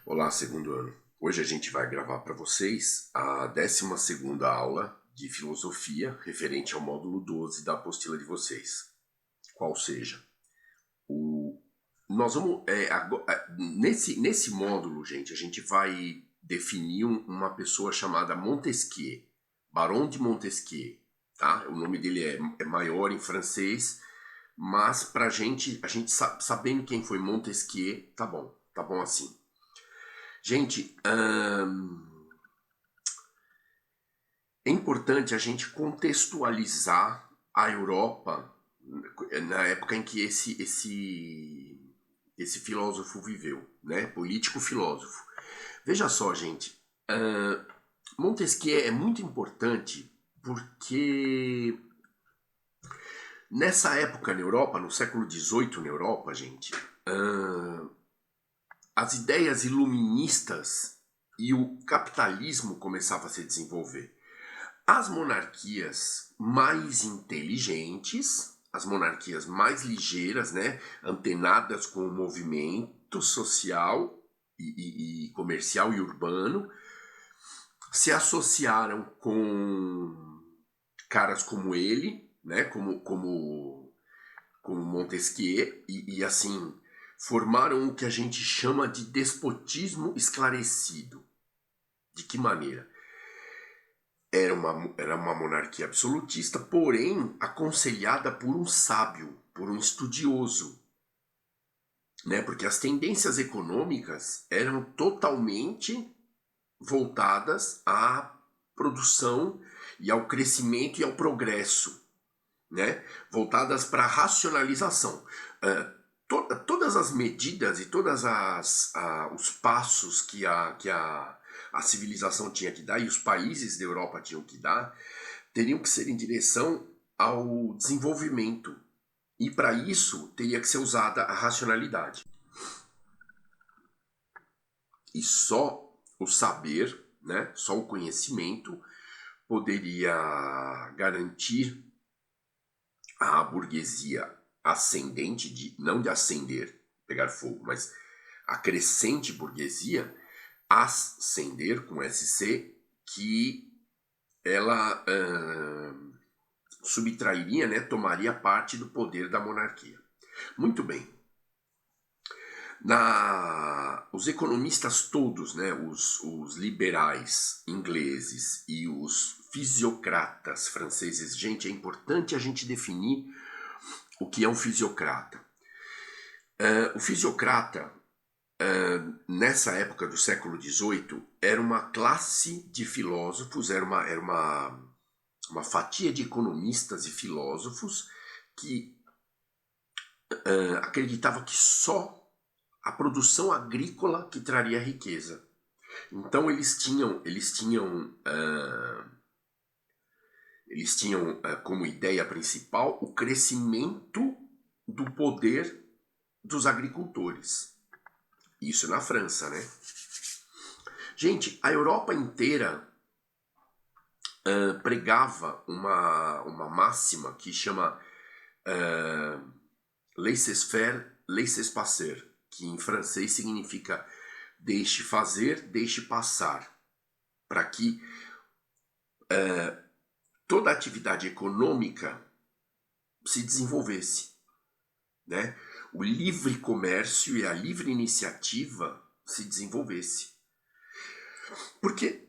Olá, segundo ano. Hoje a gente vai gravar para vocês a 12ª aula de filosofia referente ao módulo 12 da apostila de vocês. Qual seja, nós vamos nesse módulo, gente, a gente vai definir uma pessoa chamada Montesquieu, Barão de Montesquieu, tá? O nome dele é maior em francês, mas a gente sabendo quem foi Montesquieu, tá bom assim. Gente, é importante a gente contextualizar a Europa na época em que esse filósofo viveu, né? Político-filósofo. Veja só, gente, Montesquieu é muito importante porque nessa época na Europa, no século XVIII na Europa, gente, as ideias iluministas e o capitalismo começavam a se desenvolver. As monarquias mais inteligentes, as monarquias mais ligeiras, né, antenadas com o movimento social e comercial e urbano, se associaram com caras como ele, né, como Montesquieu, e assim formaram o que a gente chama de despotismo esclarecido. De que maneira? Era uma monarquia absolutista, porém aconselhada por um sábio, por um estudioso, né? Porque as tendências econômicas eram totalmente voltadas à produção e ao crescimento e ao progresso, né? Voltadas para a racionalização. Todas as medidas e todos os passos que a civilização tinha que dar e os países da Europa tinham que dar teriam que ser em direção ao desenvolvimento. E para isso teria que ser usada a racionalidade. E só o saber, né, só o conhecimento poderia garantir à burguesia ascendente, não de ascender, pegar fogo, mas a crescente burguesia, ascender com SC, que ela subtrairia, né, tomaria parte do poder da monarquia. Muito bem. Os economistas todos, né, os liberais ingleses e os fisiocratas franceses, gente, é importante a gente definir o que é um fisiocrata. O fisiocrata, nessa época do século XVIII, era uma classe de filósofos, era uma fatia de economistas e filósofos que acreditava que só a produção agrícola que traria riqueza. Então eles tinham como ideia principal o crescimento do poder dos agricultores. Isso na França, né? Gente, a Europa inteira pregava uma máxima que chama laissez-faire, laissez-passer, que em francês significa deixe fazer, deixe passar, para que toda a atividade econômica se desenvolvesse, né? O livre comércio e a livre iniciativa se desenvolvesse. Porque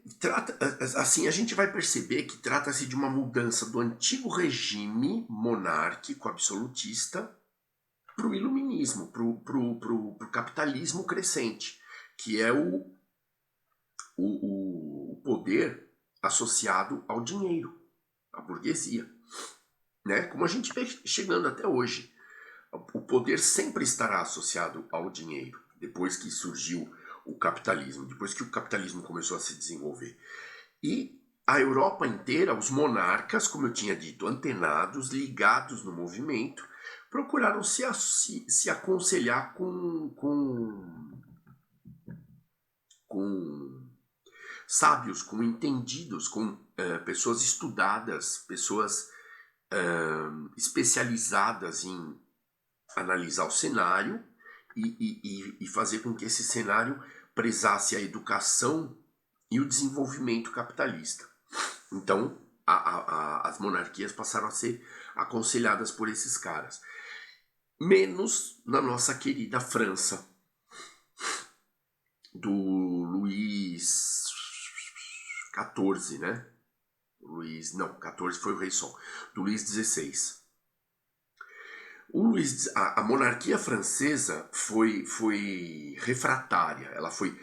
assim a gente vai perceber que trata-se de uma mudança do antigo regime monárquico absolutista para o iluminismo, para o capitalismo crescente, que é o poder associado ao dinheiro, à burguesia, né? Como a gente vê chegando até hoje. O poder sempre estará associado ao dinheiro, depois que surgiu o capitalismo, depois que o capitalismo começou a se desenvolver. E a Europa inteira, os monarcas, como eu tinha dito, antenados, ligados no movimento, procuraram se aconselhar com sábios, com entendidos, com pessoas estudadas, pessoas especializadas em analisar o cenário e fazer com que esse cenário prezasse a educação e o desenvolvimento capitalista. Então, as monarquias passaram a ser aconselhadas por esses caras. Menos na nossa querida França, do Luís XIV, né? XIV foi o rei Sol, do Luís XVI. A monarquia francesa foi refratária, ela foi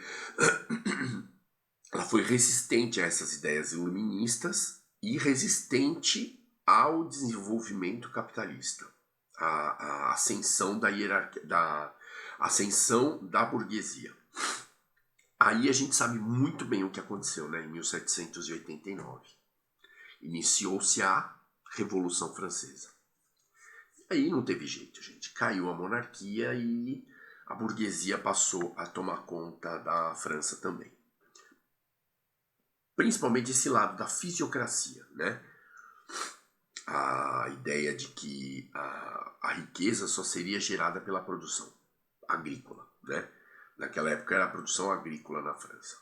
resistente a essas ideias iluministas e resistente ao desenvolvimento capitalista, a ascensão da hierarquia, da ascensão da burguesia. Aí a gente sabe muito bem o que aconteceu, né? Em 1789. Iniciou-se a Revolução Francesa. Aí não teve jeito, gente. Caiu a monarquia e a burguesia passou a tomar conta da França também. Principalmente esse lado da fisiocracia, né? A ideia de que a riqueza só seria gerada pela produção agrícola, né? Naquela época era a produção agrícola na França.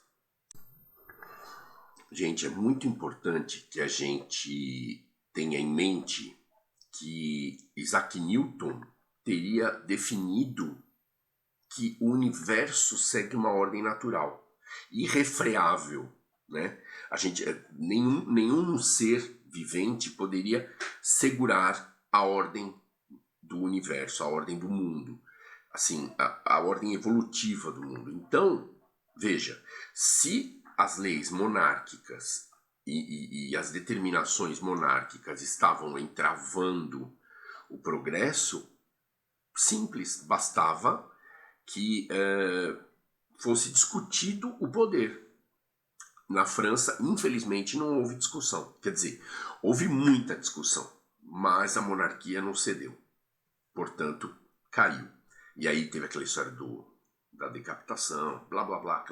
Gente, é muito importante que a gente tenha em mente que Isaac Newton teria definido que o universo segue uma ordem natural, irrefreável, né? Nenhum ser vivente poderia segurar a ordem do universo, a ordem do mundo, assim, a ordem evolutiva do mundo. Então, veja, se as leis monárquicas e as determinações monárquicas estavam entravando o progresso, simples, bastava que fosse discutido o poder. Na França, infelizmente, não houve discussão. Quer dizer, houve muita discussão, mas a monarquia não cedeu. Portanto, caiu. E aí teve aquela história da decapitação, blá blá blá,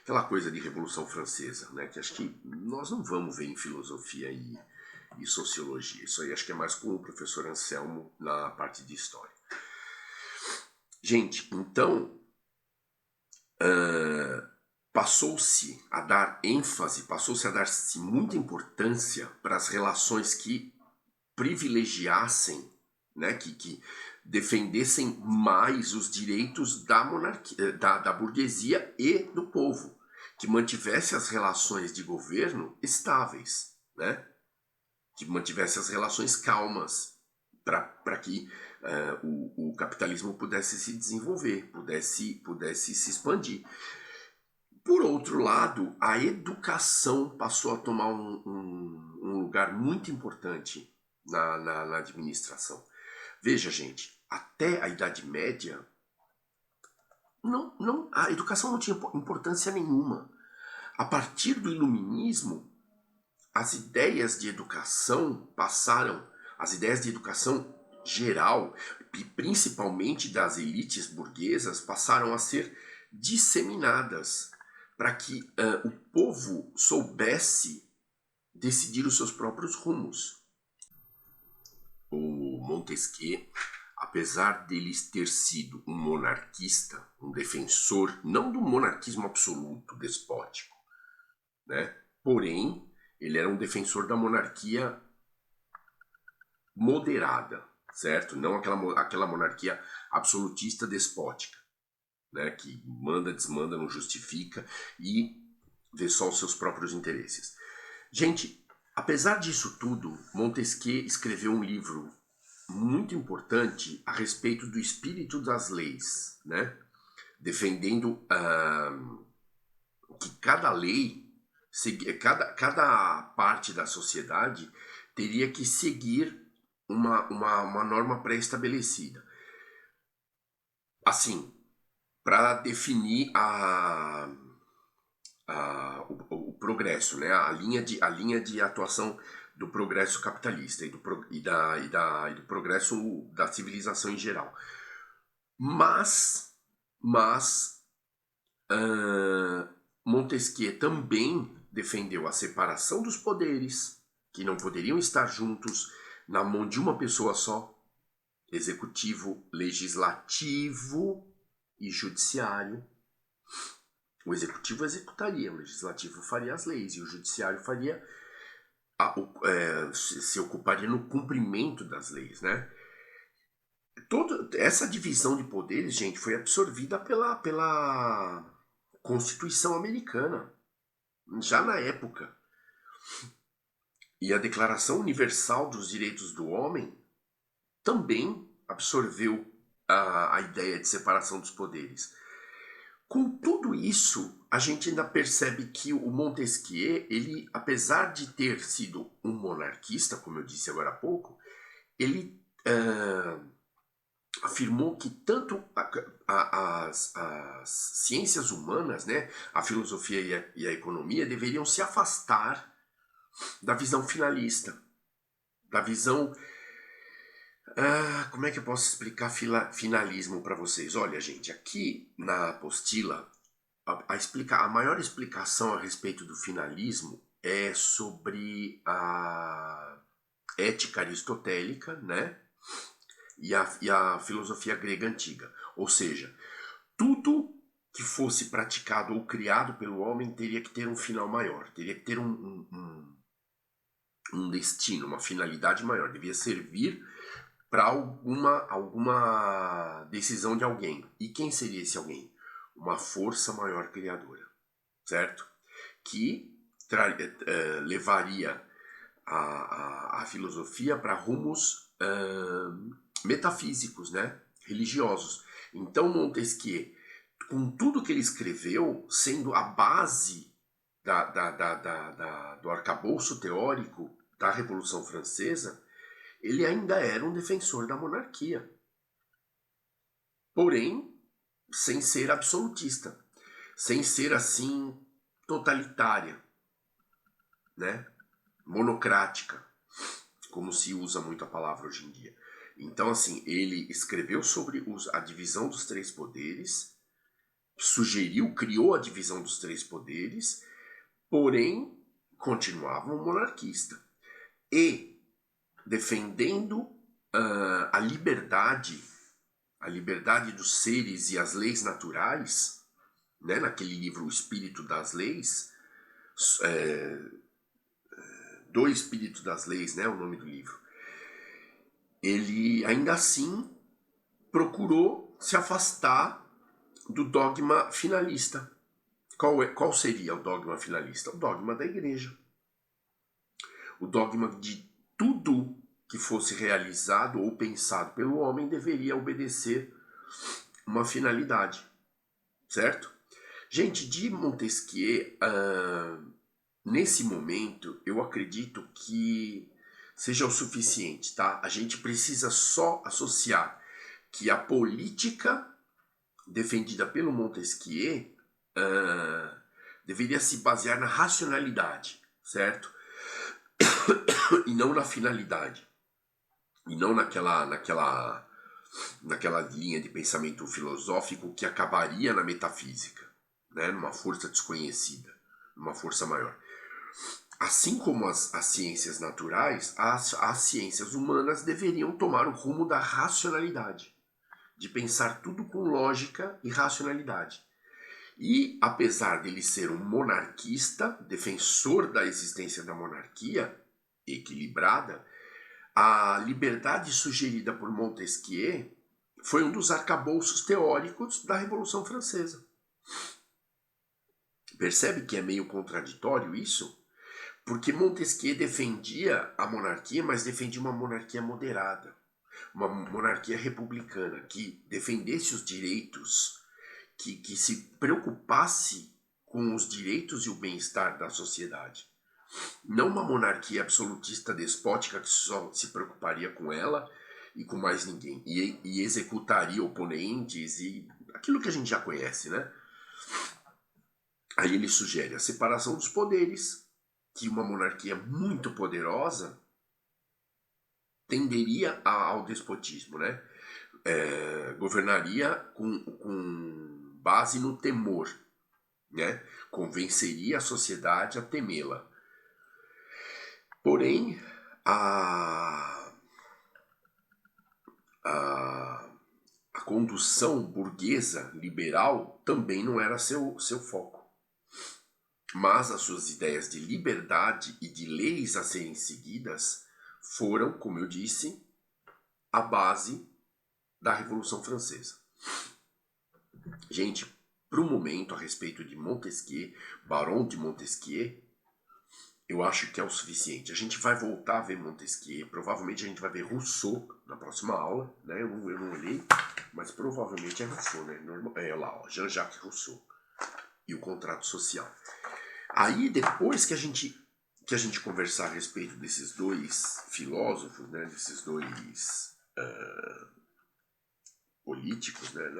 aquela coisa de Revolução Francesa, né? Que acho que nós não vamos ver em filosofia e sociologia. Isso aí acho que é mais com o professor Anselmo na parte de história. Gente, então passou-se a dar ênfase, passou-se a dar-se muita importância para as relações que privilegiassem, né, que defendessem mais os direitos da monarquia, da burguesia e do povo, que mantivesse as relações de governo estáveis, né, que mantivesse as relações calmas, para que o capitalismo pudesse se desenvolver, pudesse se expandir. Por outro lado, a educação passou a tomar um lugar muito importante na administração. Veja, gente, até a Idade Média, a educação não tinha importância nenhuma. A partir do Iluminismo, as ideias de educação geral, e principalmente das elites burguesas, passaram a ser disseminadas para que o povo soubesse decidir os seus próprios rumos. O Montesquieu, apesar dele ter sido um monarquista, um defensor, não do monarquismo absoluto, despótico, né? Porém, ele era um defensor da monarquia moderada, certo? Não aquela monarquia absolutista despótica, né? Que manda, desmanda, não justifica e vê só os seus próprios interesses. Gente, apesar disso tudo, Montesquieu escreveu um livro muito importante a respeito do espírito das leis, né? Defendendo que cada lei, cada parte da sociedade teria que seguir uma norma pré-estabelecida. Assim, para definir o progresso, né? a linha de atuação do progresso capitalista e do progresso da civilização em geral. Mas Montesquieu também defendeu a separação dos poderes, que não poderiam estar juntos na mão de uma pessoa só, executivo, legislativo e judiciário. O executivo executaria, o legislativo faria as leis e o judiciário faria se ocuparia no cumprimento das leis, né? Toda essa divisão de poderes, gente, foi absorvida pela Constituição Americana, já na época. E a Declaração Universal dos Direitos do Homem também absorveu a ideia de separação dos poderes. Com tudo isso, a gente ainda percebe que o Montesquieu, ele, apesar de ter sido um monarquista, como eu disse agora há pouco, ele afirmou que tanto as ciências humanas, né, a filosofia e a economia, deveriam se afastar da visão finalista, da visão... como é que eu posso explicar finalismo para vocês? Olha, gente, aqui na apostila, a maior explicação a respeito do finalismo é sobre a ética aristotélica, né? E a filosofia grega antiga. Ou seja, tudo que fosse praticado ou criado pelo homem teria que ter um final maior, teria que ter um destino, uma finalidade maior, devia servir para alguma decisão de alguém. E quem seria esse alguém? Uma força maior criadora, certo? Que levaria a filosofia para rumos metafísicos, né? Religiosos. Então Montesquieu, com tudo que ele escreveu, sendo a base do arcabouço teórico da Revolução Francesa, ele ainda era um defensor da monarquia. Porém, sem ser absolutista, sem ser assim totalitária, né? Monocrática, como se usa muito a palavra hoje em dia. Então, assim, ele escreveu sobre a divisão dos três poderes, criou a divisão dos três poderes, porém continuava um monarquista. E defendendo a liberdade dos seres e as leis naturais, né, naquele livro O Espírito das Leis, do Espírito das Leis, né, o nome do livro, ele ainda assim procurou se afastar do dogma finalista. Qual seria o dogma finalista? O dogma da igreja. O dogma de tudo que fosse realizado ou pensado pelo homem deveria obedecer uma finalidade, certo? Gente, de Montesquieu, nesse momento, eu acredito que seja o suficiente, tá? A gente precisa só associar que a política defendida pelo Montesquieu deveria se basear na racionalidade, certo? E não na finalidade. E não naquela linha de pensamento filosófico que acabaria na metafísica, né? Numa força desconhecida, numa força maior. Assim como as ciências naturais, as ciências humanas deveriam tomar o rumo da racionalidade, de pensar tudo com lógica e racionalidade. E, apesar dele ser um monarquista, defensor da existência da monarquia equilibrada, a liberdade sugerida por Montesquieu foi um dos arcabouços teóricos da Revolução Francesa. Percebe que é meio contraditório isso? Porque Montesquieu defendia a monarquia, mas defendia uma monarquia moderada, uma monarquia republicana, que defendesse os direitos, que se preocupasse com os direitos e o bem-estar da sociedade. Não uma monarquia absolutista despótica que só se preocuparia com ela e com mais ninguém, e executaria oponentes e aquilo que a gente já conhece, né? Aí ele sugere a separação dos poderes, que uma monarquia muito poderosa tenderia ao despotismo, né? Governaria com base no temor, né? Convenceria a sociedade a temê-la. Porém, a condução burguesa, liberal, também não era seu foco. Mas as suas ideias de liberdade e de leis a serem seguidas foram, como eu disse, a base da Revolução Francesa. Gente, para o momento, a respeito de Montesquieu, Barão de Montesquieu, eu acho que é o suficiente. A gente vai voltar a ver Montesquieu, provavelmente a gente vai ver Rousseau na próxima aula, né? Eu não olhei, mas provavelmente é Rousseau, né? É lá, ó, Jean-Jacques Rousseau e o contrato social. Aí, depois que a gente conversar a respeito desses dois filósofos, né? Desses dois políticos, né?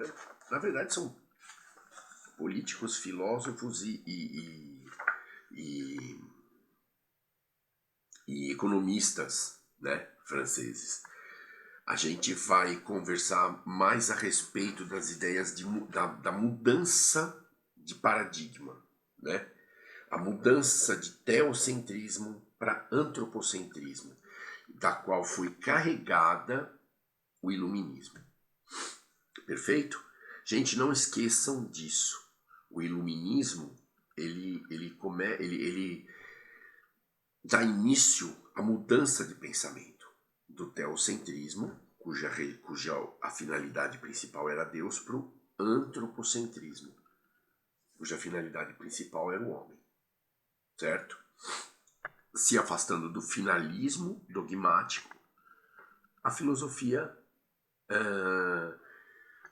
Na verdade, são políticos, filósofos e economistas, né, franceses. A gente vai conversar mais a respeito das ideias da mudança de paradigma, né? A mudança de teocentrismo para antropocentrismo, da qual foi carregada o iluminismo. Perfeito? Gente, não esqueçam disso. O iluminismo, ele dá início à mudança de pensamento do teocentrismo, cuja a finalidade principal era Deus, para o antropocentrismo, cuja finalidade principal era o homem, certo? Se afastando do finalismo dogmático, a filosofia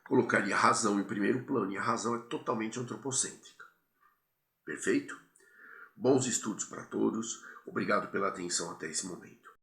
colocaria a razão em primeiro plano, e a razão é totalmente antropocêntrica. Perfeito? Bons estudos para todos. Obrigado pela atenção até esse momento.